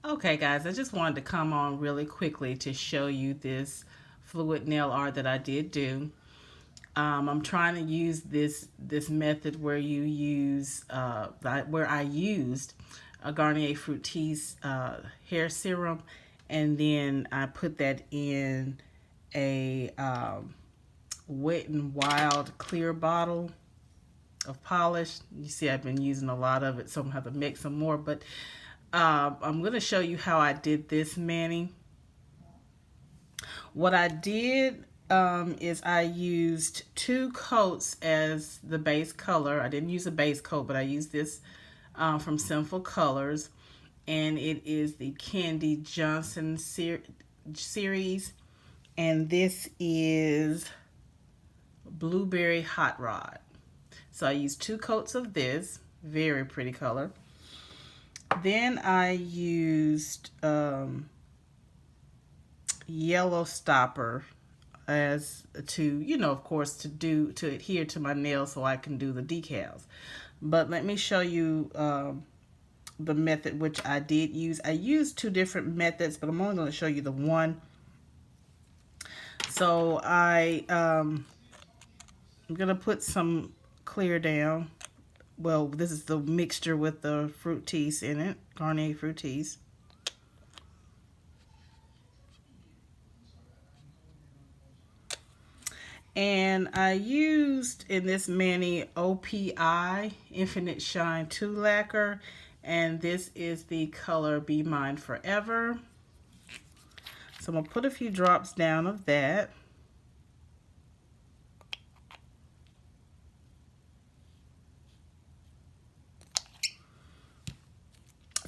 Okay guys, I just wanted to come on really quickly to show you this fluid nail art that I did do. I'm trying to use this method where you use where I used a Garnier Fructis hair serum, and then I put that in a Wet and Wild clear bottle of polish. You see I've been using a lot of it, so I'm gonna have to make some more, but I'm going to show you how I did this mani. What I did is I used 2 coats as the base color. I didn't use a base coat, but I used this from Sinful Colors, and it is the Kandee Johson series, and this is Blueberry Hot Rod. So I used 2 coats of this, very pretty color. Then I used yellow stopper as to, of course, to adhere to my nails so I can do the decals. But let me show you the method which I did use. I used 2 different methods, but I'm only going to show you the one. So I'm going to put some clear down. Well, this is the mixture with the Fructis in it, Garnier Fructis. And I used in this mani OPI Infinite Shine 2 lacquer, and this is the color Be Mine Forever. So I'm going to put a few drops down of that.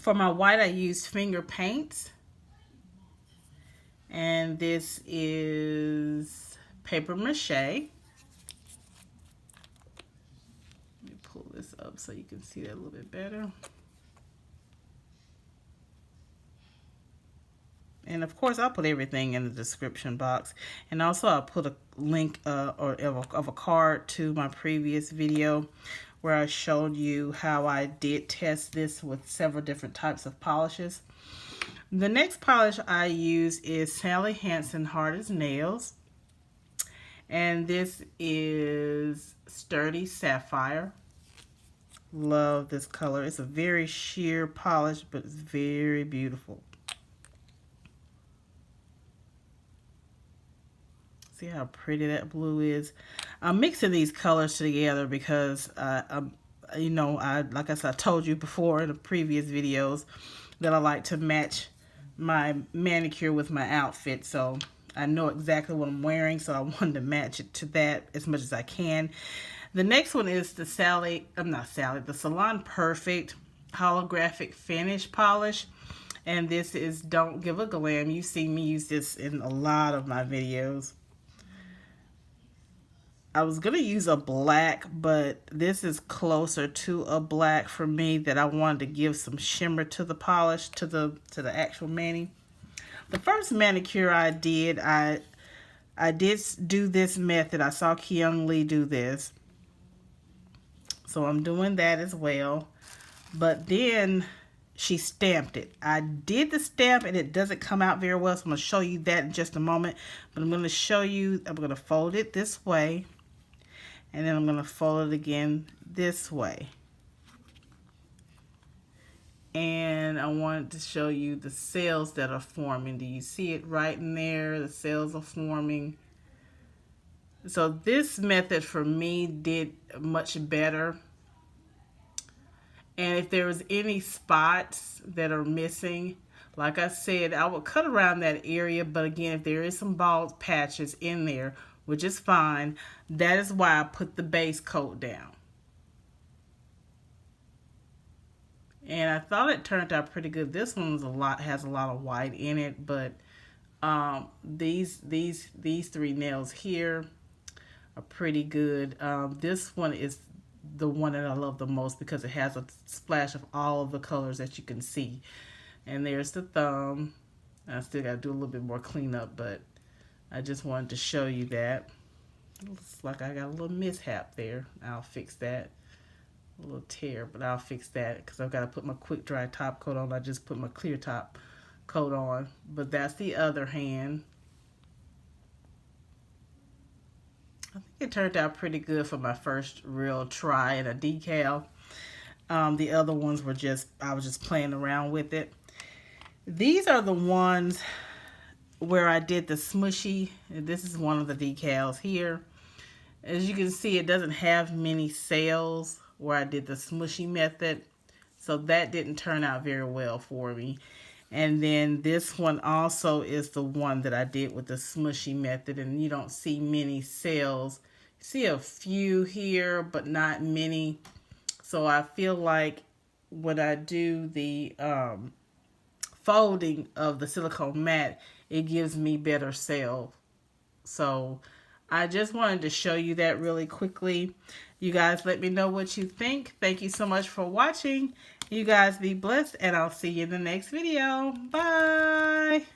For my white, I used finger paints. And this is paper mache. Let me pull this up so you can see that a little bit better. And of course, I'll put everything in the description box. And also, I'll put a link of a card to my previous video where I showed you how I did test this with several different types of polishes. The next polish I use is Sally Hansen Hard as Nails. And this is Sturdy Sapphire. Love this color. It's a very sheer polish, but it's very beautiful. See how pretty that blue is. I'm mixing these colors together because like I said, I told you before in the previous videos that I like to match my manicure with my outfit. So I know exactly what I'm wearing, so I wanted to match it to that as much as I can. The next one is the the Salon Perfect Holographic Finish Polish. And this is Don't Give a Glam. You've seen me use this in a lot of my videos. I was going to use a black, but this is closer to a black for me, that I wanted to give some shimmer to the polish, to the actual mani. The first manicure I did do this method. I saw Kyung Lee do this. So I'm doing that as well. But then she stamped it. I did the stamp and it doesn't come out very well, so I'm going to show you that in just a moment. But I'm going to fold it this way. And then I'm going to fold it again this way. And I wanted to show you the cells that are forming. Do you see it right in there? The cells are forming. So this method for me did much better. And if there was any spots that are missing, like I said, I would cut around that area. But again, if there is some bald patches in there, which is fine, that is why I put the base coat down. And I thought it turned out pretty good. This one has a lot of white in it, but these 3 nails here are pretty good. This one is the one that I love the most because it has a splash of all of the colors that you can see. And there's the thumb. I still got to do a little bit more cleanup, but I just wanted to show you that. Looks like I got a little mishap there. I'll fix that. a little tear, but I'll fix that because I've got to put my quick dry top coat on. I just put my clear top coat on, but that's the other hand. I think it turned out pretty good for my first real try at a decal. The other ones were just, I was just playing around with it. These are the ones where I did the smushy. This is one of the decals here. As you can see, it doesn't have many sails where I did the smushy method. So that didn't turn out very well for me. And then this one also is the one that I did with the smushy method, and you don't see many sails. You see a few here, but not many. So I feel like when I do the folding of the silicone mat, it gives me better sail. So I just wanted to show you that really quickly. You guys let me know what you think. Thank you so much for watching. You guys be blessed, and I'll see you in the next video. Bye.